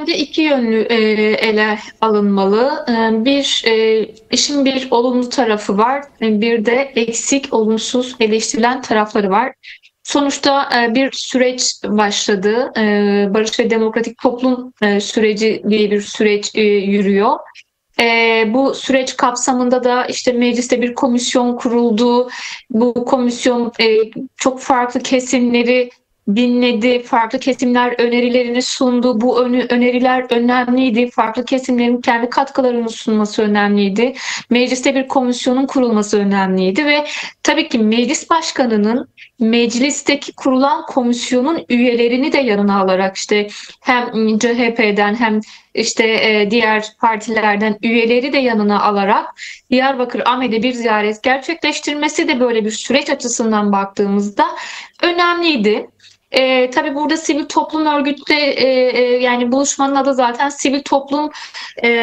bence iki yönlü ele alınmalı. İşin bir olumlu tarafı var, bir de eksik, olumsuz eleştirilen tarafları var. Sonuçta bir süreç başladı. Barış ve Demokratik Toplum süreci diye bir süreç yürüyor. Bu süreç kapsamında da işte mecliste bir komisyon kuruldu. Bu komisyon çok farklı kesimleri dinledi, farklı kesimler önerilerini sundu. Bu öneriler önemliydi. Farklı kesimlerin kendi katkılarını sunması önemliydi. Mecliste bir komisyonun kurulması önemliydi ve tabii ki meclis başkanının meclisteki kurulan komisyonun üyelerini de yanına alarak işte hem CHP'den hem işte diğer partilerden üyeleri de yanına alarak Diyarbakır AME'de bir ziyaret gerçekleştirmesi de böyle bir süreç açısından baktığımızda önemliydi. Tabii burada sivil toplum yani buluşmanın adı zaten sivil toplum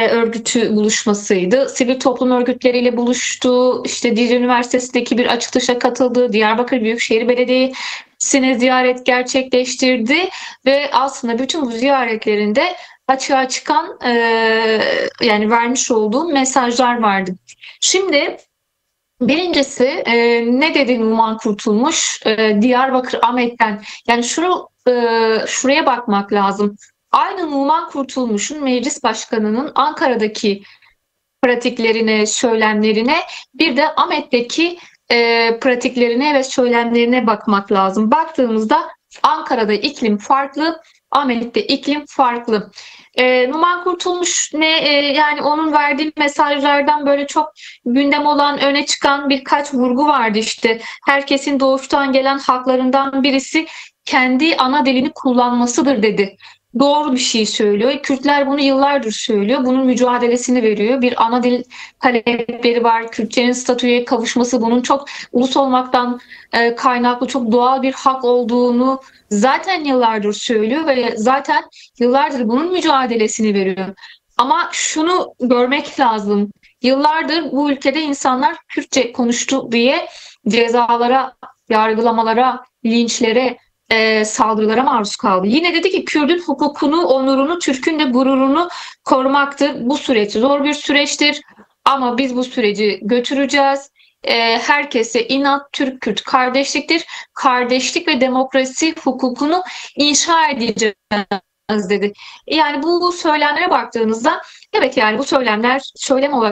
örgütü buluşmasıydı. Sivil toplum örgütleriyle buluştu. İşte Dicle Üniversitesi'ndeki bir açılışa katıldı. Diyarbakır Büyükşehir Belediyesi'ne ziyaret gerçekleştirdi ve aslında bütün bu ziyaretlerinde açığa çıkan yani vermiş olduğu mesajlar vardı. Şimdi birincisi ne dedi Numan Kurtulmuş? Diyarbakır Ahmet'ten yani şuraya bakmak lazım. Aynı Numan Kurtulmuş'un meclis başkanının Ankara'daki pratiklerine, söylemlerine bir de Ahmet'teki pratiklerine ve söylemlerine bakmak lazım. Baktığımızda Ankara'da iklim farklı, Ahmet'te iklim farklı. Numan Kurtulmuş yani onun verdiği mesajlardan böyle çok gündem olan öne çıkan birkaç vurgu vardı işte. Herkesin doğuştan gelen haklarından birisi kendi ana dilini kullanmasıdır dedi. Doğru bir şey söylüyor. Kürtler bunu yıllardır söylüyor. Bunun mücadelesini veriyor. Bir ana dil talepleri var. Kürtçenin statüye kavuşması bunun çok ulus olmaktan kaynaklı çok doğal bir hak olduğunu zaten yıllardır söylüyor ve zaten yıllardır bunun mücadelesini veriyor. Ama şunu görmek lazım. Yıllardır bu ülkede insanlar Kürtçe konuştu diye cezalara, yargılamalara, linçlere, saldırılara maruz kaldı. Yine dedi ki Kürdün hukukunu, onurunu, Türk'ün de gururunu korumaktır. Bu süreç zor bir süreçtir ama biz bu süreci götüreceğiz. Herkese inat, Türk-Kürt kardeşliktir. Kardeşlik ve demokrasi hukukunu inşa edeceğiz dedi. Yani bu söylemlere baktığınızda evet yani bu söylemler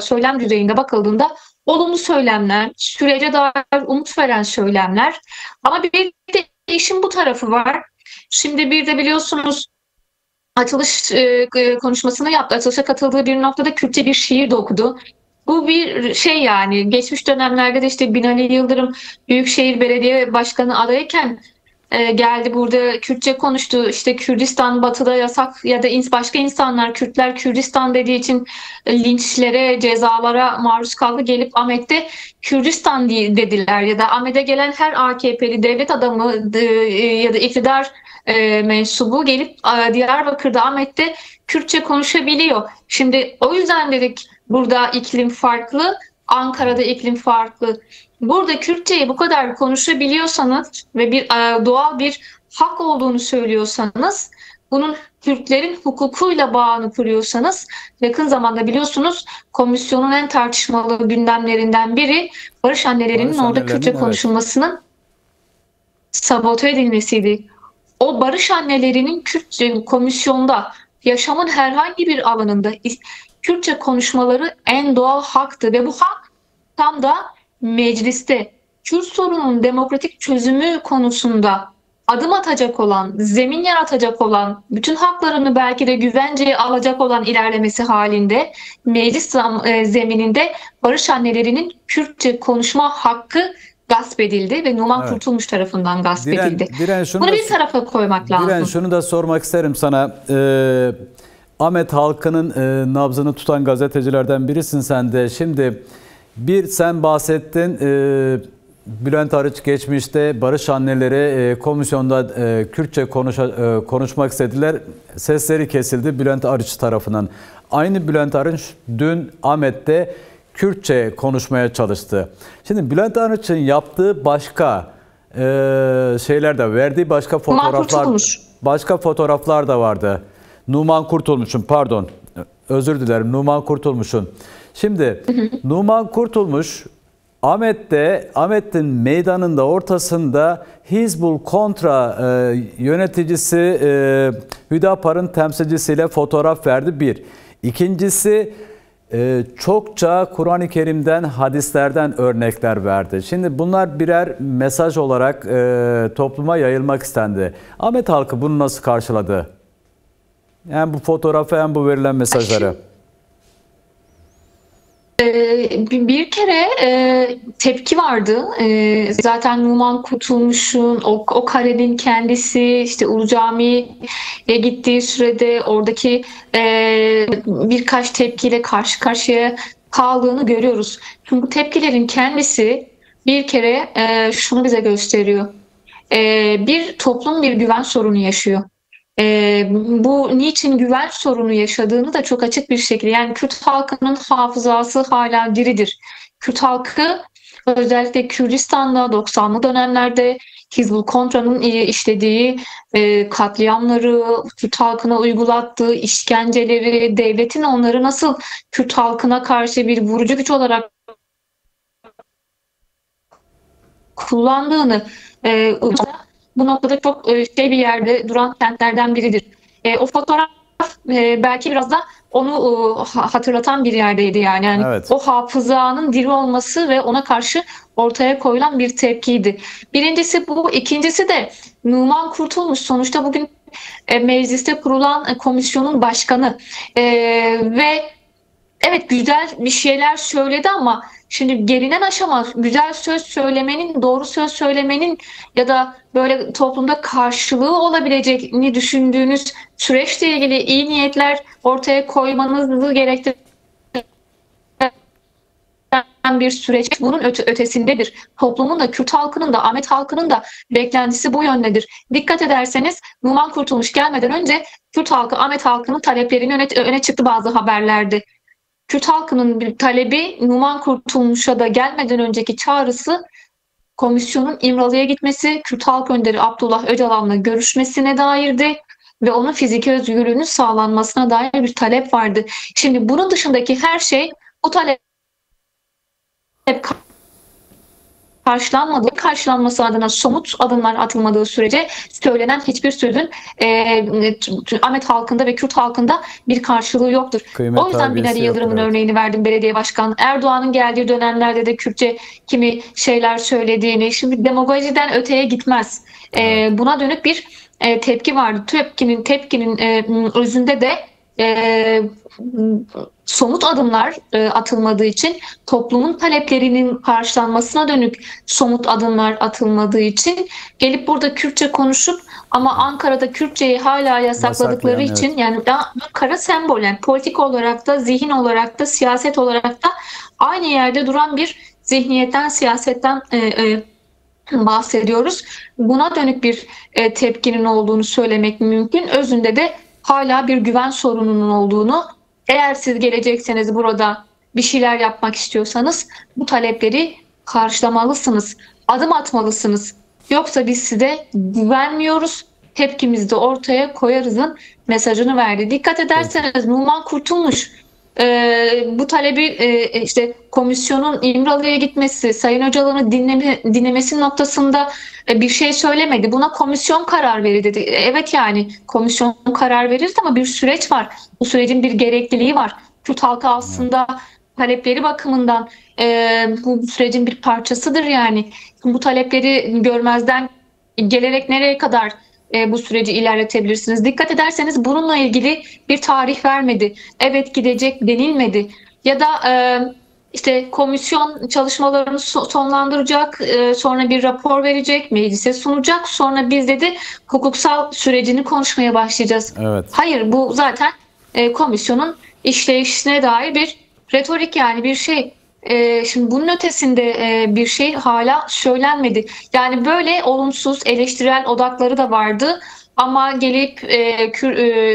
söylem düzeyinde bakıldığında olumlu söylemler, sürece dair umut veren söylemler ama bir de işin bu tarafı var. Şimdi bir de biliyorsunuz açılış konuşmasını yaptı. Açılışa katıldığı bir noktada Kürtçe bir şiir de okudu. Bu bir şey yani geçmiş dönemlerde de işte Binali Yıldırım Büyükşehir Belediye Başkanı adayken geldi burada Kürtçe konuştu. İşte Kürdistan batıda yasak ya da başka insanlar Kürtler Kürdistan dediği için linçlere, cezalara maruz kaldı. Gelip Ahmet'te Kürdistan dediler ya da Ahmet'e gelen her AKP'li devlet adamı ya da iktidar mensubu gelip Diyarbakır'da Ahmet'te Kürtçe konuşabiliyor. Şimdi o yüzden dedik burada iklim farklı, Ankara'da iklim farklı. Burada Kürtçeyi bu kadar konuşabiliyorsanız ve bir doğal bir hak olduğunu söylüyorsanız, bunun Kürtlerin hukukuyla bağını kuruyorsanız, yakın zamanda biliyorsunuz komisyonun en tartışmalı gündemlerinden biri barış annelerinin orada Kürtçe konuşulmasının sabote edilmesiydi. O barış annelerinin Kürtçe komisyonda yaşamın herhangi bir alanında Kürtçe konuşmaları en doğal haktı ve bu hak tam da mecliste Kürt sorununun demokratik çözümü konusunda adım atacak olan, zemin yaratacak olan, bütün haklarını belki de güvenceye alacak olan ilerlemesi halinde meclis zemininde barış annelerinin Kürtçe konuşma hakkı gasp edildi ve Numan Kurtulmuş tarafından gasp edildi. Bunu bir tarafa koymak lazım. Diren, şunu da sormak isterim sana. Ahmet halkının nabzını tutan gazetecilerden birisin sen de. Şimdi sen bahsettin, Bülent Arınç geçmişte barış anneleri komisyonda Kürtçe konuşmak istediler. Sesleri kesildi Bülent Arınç tarafından. Aynı Bülent Arınç dün Ahmet'te Kürtçe konuşmaya çalıştı. Şimdi Bülent Arınç'ın yaptığı başka şeyler de verdiği başka fotoğraflar da vardı. Numan Kurtulmuş'un, pardon, özür dilerim, Numan Kurtulmuş'un. Şimdi Numan Kurtulmuş Ahmet'in meydanında ortasında Hizbul Kontra yöneticisi Hüdapar'ın temsilcisiyle fotoğraf verdi, bir. İkincisi çokça Kur'an-ı Kerim'den, hadislerden örnekler verdi. Şimdi bunlar birer mesaj olarak topluma yayılmak istendi. Ahmet halkı bunu nasıl karşıladı? Hem bu fotoğrafı hem bu verilen mesajları. Bir kere tepki vardı. Zaten Numan Kurtulmuş'un o karenin kendisi, işte Ulu Cami'ye gittiği sürede oradaki birkaç tepkiyle karşı karşıya kaldığını görüyoruz. Çünkü bu tepkilerin kendisi bir kere şunu bize gösteriyor. Bir toplum bir güven sorunu yaşıyor. Bu niçin güven sorunu yaşadığını da çok açık bir şekilde, yani Kürt halkının hafızası hala diridir. Kürt halkı özellikle Kürdistan'da 90'lı dönemlerde Hizbul Kontra'nın işlediği katliamları, Kürt halkına uygulattığı işkenceleri, devletin onları nasıl Kürt halkına karşı bir vurucu güç olarak kullandığını bu noktada çok bir yerde duran kentlerden biridir. O fotoğraf belki biraz da onu hatırlatan bir yerdeydi yani. Evet. O hafızanın diri olması ve ona karşı ortaya koyulan bir tepkiydi. Birincisi bu, ikincisi de Numan Kurtulmuş sonuçta bugün mecliste kurulan komisyonun başkanı ve evet güzel bir şeyler söyledi ama şimdi gelinen aşama güzel söz söylemenin, doğru söz söylemenin ya da böyle toplumda karşılığı olabileceğini düşündüğünüz süreçle ilgili iyi niyetler ortaya koymanızı gerektiren bir süreç. Bunun ötesindedir. Toplumun da, Kürt halkının da, Ahmet halkının da beklentisi bu yöndedir. Dikkat ederseniz Numan Kurtulmuş gelmeden önce Kürt halkı, Ahmet halkının taleplerini öne çıktı bazı haberlerde. Kürt halkının bir talebi Numan Kurtulmuş'a da gelmeden önceki çağrısı komisyonun İmralı'ya gitmesi, Kürt halk önderi Abdullah Öcalan'la görüşmesine dairdi ve onun fiziki özgürlüğünün sağlanmasına dair bir talep vardı. Şimdi bunun dışındaki her şey bu talep karşılanması adına somut adımlar atılmadığı sürece söylenen hiçbir sözün Ahmet halkında ve Kürt halkında bir karşılığı yoktur. O yüzden Binali Yıldırım'ın örneğini verdim, belediye başkanı. Erdoğan'ın geldiği dönemlerde de Kürtçe kimi şeyler söylediğini, şimdi demagojiden öteye gitmez. Buna dönük bir tepki vardı. Tepkinin özünde de somut adımlar atılmadığı için, toplumun taleplerinin karşılanmasına dönük somut adımlar atılmadığı için gelip burada Kürtçe konuşup ama Ankara'da Kürtçeyi hala yasakladıkları için, evet. Yani Ankara sembol, yani politik olarak da, zihin olarak da, siyaset olarak da aynı yerde duran bir zihniyetten, siyasetten bahsediyoruz. Buna dönük bir tepkinin olduğunu söylemek mümkün. Özünde de hala bir güven sorununun olduğunu, eğer siz gelecekseniz burada bir şeyler yapmak istiyorsanız bu talepleri karşılamalısınız, adım atmalısınız. Yoksa biz size güvenmiyoruz, tepkimizi de ortaya koyarızın mesajını verdi. Dikkat ederseniz Numan Kurtulmuş bu talebi işte komisyonun İmralı'ya gitmesi, Sayın Öcalan'ı dinlemesi noktasında bir şey söylemedi. Buna komisyon karar verir dedi. Evet, yani komisyon karar verir ama bir süreç var. Bu sürecin bir gerekliliği var. Kürt halkı aslında talepleri bakımından bu sürecin bir parçasıdır yani. Bu talepleri görmezden gelerek nereye kadar bu süreci ilerletebilirsiniz? Dikkat ederseniz bununla ilgili bir tarih vermedi. Evet gidecek denilmedi. Ya da işte komisyon çalışmalarını sonlandıracak, sonra bir rapor verecek, meclise sunacak. Sonra biz dedi hukuksal sürecini konuşmaya başlayacağız. Evet. Hayır, bu zaten komisyonun işleyişine dair bir retorik, yani bir şey. Şimdi bunun ötesinde bir şey hala söylenmedi. Yani böyle olumsuz eleştirel odakları da vardı ama gelip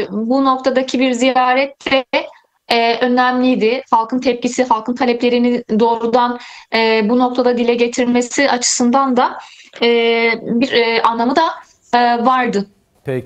bu noktadaki bir ziyaret de önemliydi. Halkın tepkisi, halkın taleplerini doğrudan bu noktada dile getirmesi açısından da bir anlamı da vardı. Peki.